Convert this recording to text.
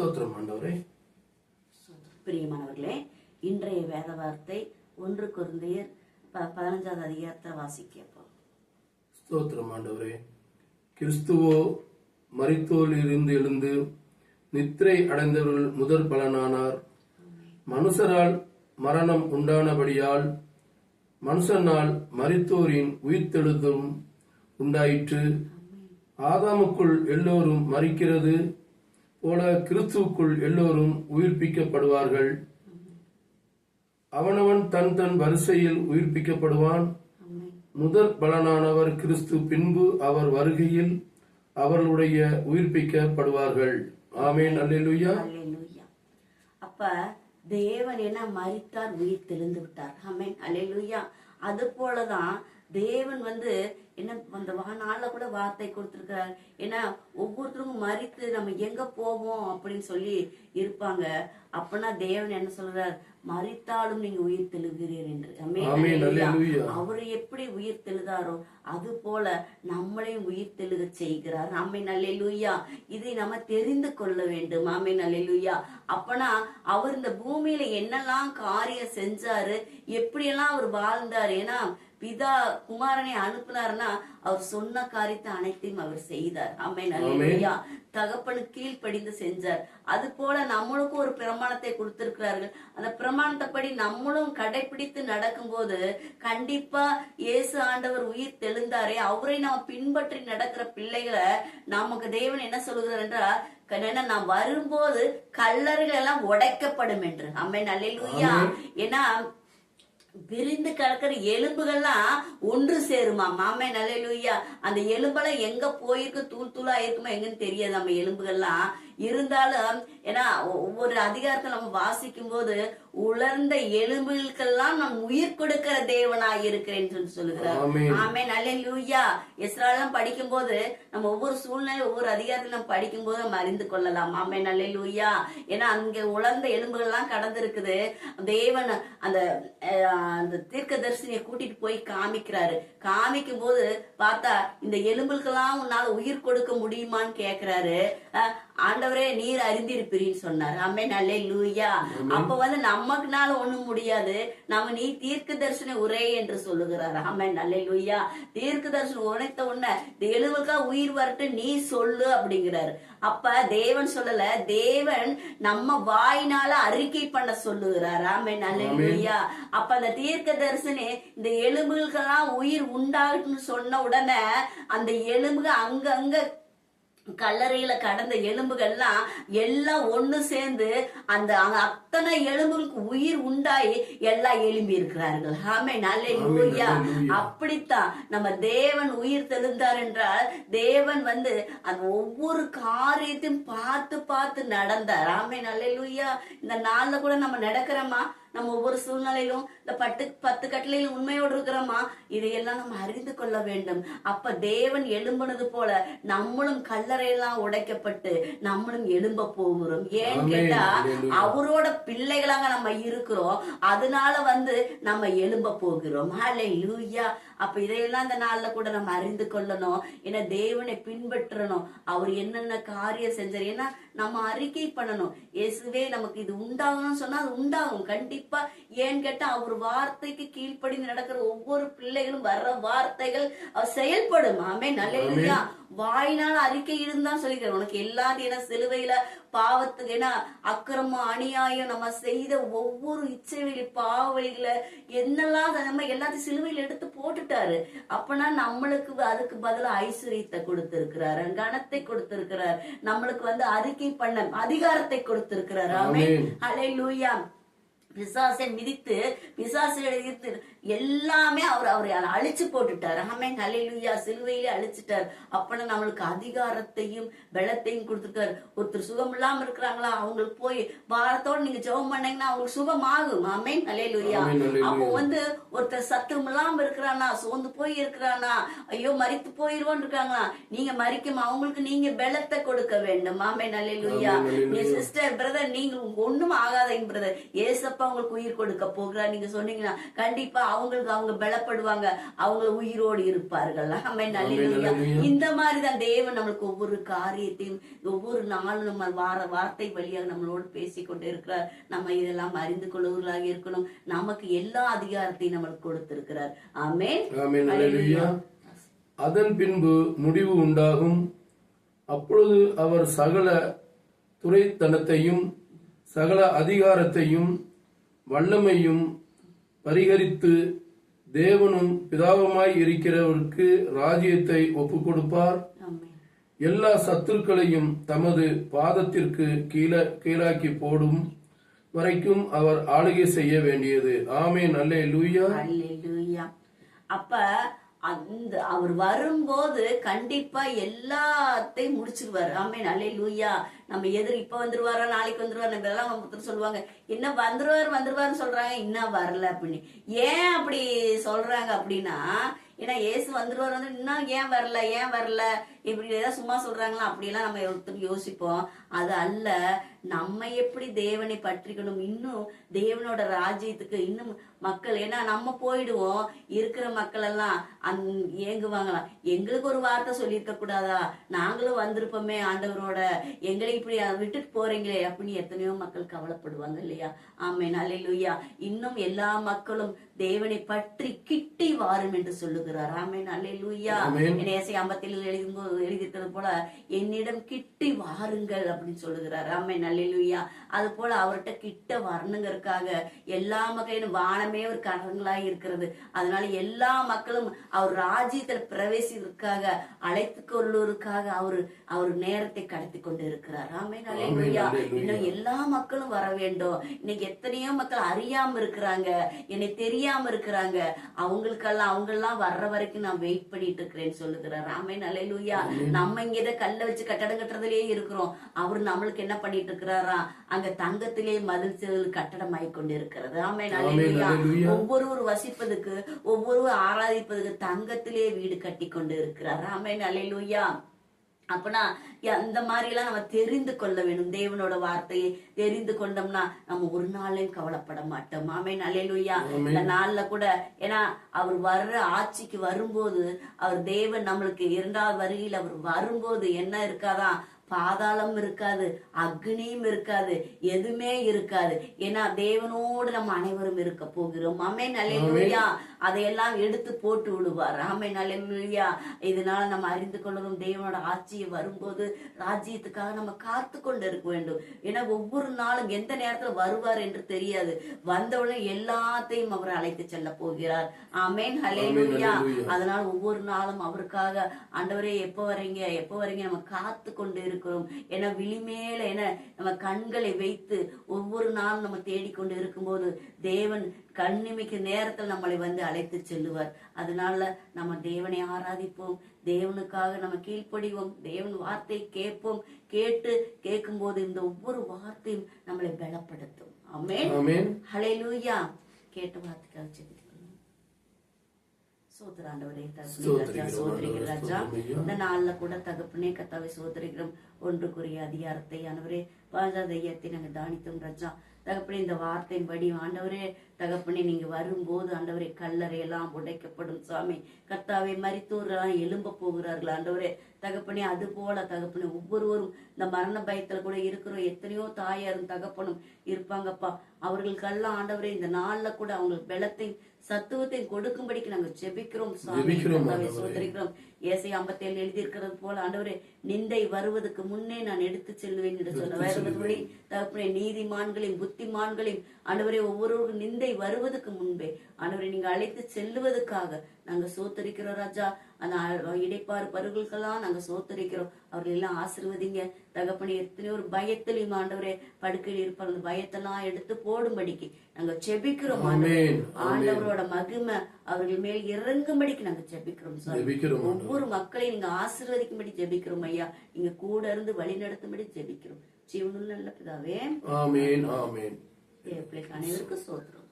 ஸ்தோத்திரம் ஆண்டவரே. பிரியமானவர்களே, இன்றைய வேத வார்த்தை 1 கொரிந்தியர் 15வது அதிகாரத்தை வாசிக்கப்போம். ஸ்தோத்திரம் ஆண்டவரே. கிறிஸ்துவோ மரித்தோரிலிருந்து எழுந்து நித்திரை அடைந்தவர்கள் முதல் பலனானார். மனுஷரால் மரணம் உண்டானபடியால் மனுஷனால் மரித்தோரின் உயிர்த்தெழுதலும் உண்டாயிற்று. ஆதாமுக்குள் எல்லோரும் மரிக்கிறது போல கிறிஸ்துவுக்குள் எல்லோரும் உயிர்ப்பிக்கப்படுவார்கள். அவனவன் தன் தன் வரிசையில் உயிர்ப்பிக்கப்படுவான். முதல் பலனானவர் கிறிஸ்து, பின்பு அவர் வருகையில் அவர்களுடைய உயிர்ப்பிக்கப்படுவார்கள். ஆமேன். அல்லேலூயா. அப்ப தேவன் என்ன மரித்தார், உயிர் தெளிந்து விட்டார். ஆமேன். அல்லேலூயா. அது போலதான் தேவன் என்ன அந்த நாள்ல கூட வார்த்தை கொடுத்திருக்கிறார். ஏன்னா ஒவ்வொருத்தருக்கும் மரித்து நம்ம எங்க போவோம் அப்படின்னு சொல்லி இருப்பாங்க. அப்பனா தேவன் என்ன சொல்றார், மரித்தாலும் நீங்க உயிர் தெழுகிறீர் என்று. அவரு எப்படி உயிர் தெழுதாரோ அது போல நம்மளையும் உயிர் தெழுக செய்கிறார். ஆமென். அல்லேலூயா. இதை நம்ம தெரிந்து கொள்ள வேண்டும். ஆமென். அல்லேலூயா. அப்பனா அவர் இந்த பூமியில என்னெல்லாம் காரியம் செஞ்சாரு, எப்படியெல்லாம் அவர் வாழ்ந்தாரு. ஏன்னா பிதா குமாரனை அனுப்புனாருன்னா அவர் சொன்ன காரியத்தை அனைத்தையும் அவர் செய்தார். ஆமென். அல்லேலூயா. தகப்பனு கீழ்ப்படிந்து செஞ்சார். அது போல நம்மளுக்கும் ஒரு பிரமாணத்தை கொடுத்திருக்கிறார்கள். அந்த பிரமாணத்தைப்படி நம்மளும் கடைபிடித்து நடக்கும் போது கண்டிப்பா இயேசு ஆண்டவர் உயிர் தெழுந்தாரே, அவரை நாம் பின்பற்றி நடக்கிற பிள்ளைகளை நமக்கு தேவன் என்ன சொல்லுகிறார் என்றால், நாம் வரும்போது கல்லறைகள் எல்லாம் உடைக்கப்படும் என்று. ஆமென். அல்லேலூயா. ஏன்னா பிரிந்து கிடக்கிற எலும்புகள்லாம் ஒன்று சேருமா. ஆமென். அல்லேலூயா. அந்த எலும்பெல்லாம் எங்க போயிருக்கு, தூள் தூளா இருக்குமா எங்கன்னு தெரியாது நம்ம எலும்புகள்லாம் இருந்தாலும். ஏன்னா ஒவ்வொரு அதிகாரத்தை நம்ம வாசிக்கும் போது உலர்ந்த எலும்புகளுக்கெல்லாம் நான் உயிர் கொடுக்கிற தேவனாய் இருக்கிறேன் சொல்லி சொல்லுகிறார். ஆமென். அல்லேலூயா. எஸ்ராலாம் படிக்கும் போது நம்ம ஒவ்வொரு சூழ்நிலை ஒவ்வொரு அதிகாரத்தில் நம்ம படிக்கும் போது நம்ம அறிந்து கொள்ளலாம். ஆமென். அல்லேலூயா. ஏன்னா அங்க உலர்ந்த எலும்புகள்லாம் கடந்து இருக்குது. தேவன் அந்த தீர்க்கதரிசியை கூட்டிட்டு போய் காமிக்கிறாரு. காமிக்கும் போது பார்த்தா இந்த எலும்புகளுக்கெல்லாம் உன்னால உயிர் கொடுக்க முடியுமான்னு கேக்குறாரு. ஆண்டவரே நீர் அறிந்திருப்பீன்னு சொன்னார். ஆமென். அல்லேலூயா. அப்ப நமக்குனால ஒண்ணும் முடியாது, நம்ம நீ தீர்க்க தரிசன உரை என்று சொல்லுகிறார். ஆமென். அல்லேலூயா. தீர்க்க தரிசனம் உரைத்த உடனே இந்த எலும்புக்கா உயிர் வரட்டு நீ சொல்லு அப்படிங்கிறாரு. அப்ப தேவன் சொல்லல, தேவன் நம்ம வாயினால அறிக்கை பண்ண சொல்லுகிறார். ஆமென். அல்லேலூயா. அப்ப அந்த தீர்க்க தரிசனே இந்த எலும்புகளுக்கெல்லாம் உயிர் உண்டாகட்டும்னு சொன்ன உடனே அந்த எலும்புக அங்கங்க கல்லறையில கடந்த எலும்புகள்லாம் எல்லாம் ஒண்ணு சேர்ந்து அந்த அத்தனை எலும்புகளுக்கு உயிர் உண்டாயி எல்லாம் எழும்பி இருக்கிறார்கள். ஆமென். அல்லேலூயா. அப்படித்தான் நம்ம தேவன் உயிர் தெழுந்தார் என்றால் தேவன் அந்த ஒவ்வொரு காரியத்தையும் பார்த்து பார்த்து நடந்தார். ஆமென். அல்லேலூயா. இந்த நாள்ல கூட நம்ம நடக்கிறோமா, நம்ம ஒவ்வொரு சூழ்நிலையிலும் இந்த 10 கட்டளையிலும் உண்மையோடு இருக்கிறோமா, இதையெல்லாம் நம்ம அறிந்து கொள்ள வேண்டும். அப்ப தேவன் எழும்புனது போல நம்மளும் கல்லறையெல்லாம் உடைக்கப்பட்டு நம்மளும் எழும்ப போகிறோம். ஏன்னு கேட்டா அவரோட பிள்ளைகளாக நம்ம இருக்கிறோம். அதனால நம்ம எழும்ப போகிறோம். ஹல்லேலூயா. அப்ப இதையெல்லாம் இந்த நாள்ல கூட நம்ம அறிந்து கொள்ளணும். ஏன்னா தேவனை பின்பற்றணும். அவர் என்னென்ன காரியம் செஞ்சார். ஏன்னா நம்ம அறிக்கை பண்ணணும். இயேசுவே நமக்கு இது உண்டாகணும்னு சொன்னா அது உண்டாகும் கண்டிப்பா. ஏன்னு கேட்டா அவர் வார்த்தைக்கு கீழ்ப்படி நடக்கிற ஒவ்வொரு பிள்ளைகளும் வர்ற வார்த்தைகள் செயல்படும். ஆமென். அல்லேலூயா. வாயினால அறிக்கை இருந்தான் சொல்லிக்கிறேன் உனக்கு எல்லாத்தையும். ஏன்னா சிலுவையில பாவத்துக்கு ஏன்னா அக்கிரமம் அநியாயம் நம்ம செய்த ஒவ்வொரு இச்சைவெளி பாவ வழிகளை என்னெல்லாம் நம்ம எல்லாத்தையும் சிலுவையில எடுத்து போட்டுட்டாரு. அப்பனா நம்மளுக்கு அதுக்கு பதிலா ஐஸ்வர்யத்தை கொடுத்திருக்கிறார், கனத்தை கொடுத்திருக்கிறார், நம்மளுக்கு அறிக்கை பண்ண அதிகாரத்தை கொடுத்திருக்கிறார். ஆமென். அல்லேலூயா. பிசாசை மிதித்து பிசாசு எல்லாமே அவரை அழிச்சு போட்டுட்டார். ஆமென். அல்லேலூயா. சிலுவையிலே அழிச்சிட்டார். அப்பனா நம்மளுக்கு அதிகாரத்தையும் பலத்தையும் கொடுத்துட்டார். ஒருத்தர் சுகம் இல்லாம இருக்கிறாங்களா, அவங்களுக்கு போய் வாரத்தோட நீங்க ஜெபம் பண்ணீங்கன்னா அவங்களுக்கு சுகம் ஆகும். ஆமென். அல்லேலூயா. அப்போ ஒருத்தர் சத்தம் இல்லாம இருக்கிறானா, சோர்ந்து போய் இருக்கிறானா, ஐயோ மரித்து போயிருவோன்னு இருக்காங்களா, நீங்க மரிக்கும் அவங்களுக்கு நீங்க பலத்தை கொடுக்க வேண்டும். ஆமென். அல்லேலூயா. சிஸ்டர் பிரதர் நீங்க ஒண்ணும் ஆகாதீங்க பிரதர், ஏசப்பா உங்களுக்கு உயிர் கொடுக்க போகிறார் நீங்க சொன்னீங்கன்னா கண்டிப்பா அவங்களுக்கு அவங்க பலப்படுவாங்க, அவங்க உயிரோடு இருப்பார்கள். ஆமென் அல்லேலூயா. இந்த மாதிரிதான் தேவன் நம்மளுக்கு ஒவ்வொரு காரியத்தையும் ஒவ்வொரு நாளும் நம்ம வார்த்தை வழியாக நம்மளோடு பேசிக்கொண்டே இருக்கிறார். நம்ம இதெல்லாம் அறிந்து கொள்வர்களாக இருக்கணும். நமக்கு எல்லா அதிகாரத்தையும் நம்மளுக்கு கொடுத்திருக்கிறார். ஆமென் அல்லேலூயா. அதன் பின்பு முடிவு உண்டாகும். அப்பொழுது அவர் சகல துரைத்தனத்தையும் சகல அதிகாரத்தையும் வல்லமையும் பரிகரித்து தேவனும் பிதாவுமாய் இருக்கிறவருக்கு ராஜ்யத்தை ஒப்புக் கொடுப்பார். எல்லா சத்துருக்களையும் தமது பாதத்திற்கு கீழாக்கி போடும் வரைக்கும் அவர் ஆளுகை செய்ய வேண்டியது. ஆமென் அல்லேலூயா. அல்லேலூயா. அப்ப அந்த அவர் வரும்போது கண்டிப்பா எல்லாத்தையும் முடிச்சிருவாரு. ஆமென் அல்லேலூயா. நம்ம இப்ப வந்துருவாரா நாளைக்கு வந்துருவாரு நம்ம எல்லாம் சொல்லுவாங்க, என்ன வந்துருவாருன்னு சொல்றாங்க, இன்னும் வரல அப்படின்னு. ஏன் அப்படி சொல்றாங்க அப்படின்னா, ஏன்னா இயேசு வந்துருவாரு வந்து இன்னும் ஏன் வரல இப்படி ஏதாவது சும்மா சொல்றாங்களா அப்படியெல்லாம் நம்ம ஒருத்தர் யோசிப்போம். அது அல்ல, நம்ம எப்படி தேவனை பற்றிக்கணும், இன்னும் தேவனோட ராஜ்யத்துக்கு இன்னும் மக்கள், ஏன்னா நம்ம போயிடுவோம், இருக்கிற மக்கள் எல்லாம் ஏங்குவாங்களாம், எங்களுக்கு ஒரு வார்த்தை சொல்லியிருக்க கூடாதா, நாங்களும் வந்திருப்போமே ஆண்டவரோட, எங்களை இப்படி விட்டுட்டு போறீங்களே அப்படின்னு எத்தனையோ மக்கள் கவலைப்படுவாங்க இல்லையா. ஆமென் அல்லேலூயா. இன்னும் எல்லா மக்களும் தேவனை பற்றி கிட்டி வாரும் என்று சொல்லுகிறார். ஆமென் அல்லேலூயா. ஏசாயா 57 எழுதியிருக்கிறது போல என்னிடம் கிட்டி வாருங்கள் அப்படின்னு சொல்லுகிறார். ஆமென் அல்லேலூயா. அது போல அவர்கிட்ட கிட்ட வரணுங்கிறதுக்காக எல்லா மக்களும் வானமே ஒரு கரங்களாய் இருக்கிறது. அதனால எல்லா மக்களும் அவர் ராஜ்யத்தில் பிரவேசிக்கிறதுக்காக அழைத்து கொள்வதற்காக அவர் நேரத்தை கடத்தி கொண்டு இருக்கிறார். ஆமென் அல்லேலூயா. இன்னும் எல்லா மக்களும் வர வேண்டும். இன்னைக்கு எத்தனையோ மக்கள் அறியாம இருக்கிறாங்க, என்னை தெரியாம இருக்கிறாங்க, அவங்கெல்லாம் வர்ற வரைக்கும் நான் வெயிட் பண்ணிட்டு இருக்கிறேன்னு சொல்லுகிறார். ஆமென் அல்லேலூயா. நம்ம இங்க கல்ல வச்சு கட்டடம் கட்டுறதுலயே இருக்கிறோம், அவரு நம்மளுக்கு என்ன பண்ணிட்டு இருக்கிறாரா, அங்க தங்கத்திலே மதில் கட்டடம் ஆயிக்கொண்டு இருக்கிறது. ஆமென் அல்லேலூயா. ஒவ்வொரு வசிப்பதுக்கு ஒவ்வொரு ஆராதிப்பதுக்கு தங்கத்திலே வீடு கட்டி கொண்டு இருக்கிறார். ஆமென் அல்லேலூயா. அப்பனா அந்த மாதிரி எல்லாம் நம்ம தெரிந்து கொள்ள வேணும். தேவனோட வார்த்தையை தெரிந்து கொண்டோம்னா நம்ம ஒரு நாளையும் கவலைப்பட மாட்டோம். ஆமென் அல்லேலூயா. இந்த நாள்ல கூட, ஏன்னா அவர் வர்ற ஆட்சிக்கு வரும்போது, அவர் தேவன் நம்மளுக்கு 2வது வருகையில் அவர் வரும்போது என்ன இருக்காதான், பாதாளம் இருக்காது, அக்னியும் இருக்காது, எதுவுமே இருக்காது. ஏன்னா தேவனோடு நம்ம அனைவரும் இருக்க போகிறோம். ஆமென் அல்லேலூயா. அதையெல்லாம் எடுத்து போட்டு விடுவார். ஆமென் அல்லேலூயா. இதனால நம்ம அறிந்து கொள்ளணும், தேவனோட ஆட்சியை வரும்போது ராஜ்யத்துக்காக நம்ம காத்து கொண்டு இருக்க வேண்டும். ஏன்னா ஒவ்வொரு நாளும் எந்த நேரத்துல வருவார் என்று தெரியாது. வந்தவுடனே எல்லாத்தையும் அவர் அழைத்து செல்ல போகிறார். ஆமென் அல்லேலூயா. அதனால ஒவ்வொரு நாளும் அவருக்காக, ஆண்டவரே எப்ப வரீங்க நம்ம காத்து கொண்டு இருக்கிறோம். ஏன்னா விழிமேல நம்ம கண்களை வைத்து ஒவ்வொரு நாளும் நம்ம தேடிக்கொண்டு இருக்கும்போது தேவன் கண்ணிமைக்கு நேரத்தில் நம்மளை வந்து அழைத்து செல்லுவார். அதனால நம்ம தேவனை ஆராதிப்போம், தேவனுக்காக நம்ம கீழ்ப்படிவோம், தேவன் வார்த்தை கேட்போம். கேட்கும் போது இந்த ஒவ்வொரு வார்த்தையும் நம்மளை பலப்படுத்தும். ஆமென் ஹல்லேலூயா. கேட்ட வார்த்தைக்காக ஜெபிக்கிறோம். சோதராண்டவரே ராஜா, இந்த நாள்ல கூட தகப்பனே கத்தாவை சோதரிக்கிறோம். 1 Corinthians அதிகாரத்தை ஆண்டவரே 5 நாங்க தானித்தோம் ராஜா. தகப்பனே இந்த வார்த்தையின்படி ஆண்டவரே தகப்பனே நீங்க வரும்போது ஆண்டவரே கல்லறை எல்லாம் உடைக்கப்படும் சுவாமி. கர்த்தாவே மரித்தோர் எழும்ப போகிறார்கள் ஆண்டவரே தகப்பனே. அது போல தகப்பனே ஒவ்வொருவரும் இந்த மரண பயத்துல கூட இருக்கிறோம், எத்தனையோ தாயாரும் தகப்பனும் இருப்பாங்கப்பா. அவர்களுக்கெல்லாம் ஆண்டவரே இந்த நாள்ல கூட அவங்களுக்கு பலத்தையும் சத்துவத்தையும் கொடுக்கும்படிக்கு நாங்க ஜெபிக்கிறோம் சுவாமி. சோதரிக்கிறோம். ஏசாயா 57 எழுதியிருக்கிறது போல ஆண்டவரே, நிந்தை வருவதற்கு முன்னே நான் எடுத்து செல்வேன் என்று சொன்னபடி தகப்பனே நீதிமான்களையும் புத்திமான்களையும் ஆண்டவரே ஒவ்வொருவரும் நிந்தை வருவதற்கு முன்பே ஆண்டவரை நீங்க அழைத்து செல்லுவதற்காக நாங்க சோத்தரிக்கிறோம் ராஜா. அந்த இடைப்பாறு பருகளுக்கெல்லாம் நாங்க சோத்தரிக்கிறோம். அவர்கள் எல்லாம் ஆசீர்வதிங்க தகப்பனே. எத்தனையோ ஒரு பயத்திலையும் ஆண்டவரே படுக்கையில் இருப்பாங்க, அந்த பயத்தெல்லாம் எடுத்து போடும்படிக்கு நாங்க செபிக்கிறோம். ஆண்டவரோட மகிமை அவர்கள் மேல் இறங்கும்படிக்கு நாங்க ஜெபிக்கிறோம். ஒவ்வொரு மக்களையும் நீங்க ஆசீர்வதிக்கும்படி ஜெபிக்கிறோம் ஐயா. நீங்க கூட இருந்து வழி நடத்தும்படி ஜெபிக்கிறோம். ஜீவனுள்ள நல்ல பிதாவே. ஆமென் ஆமென். அனைவருக்கும் சோத்திரம்.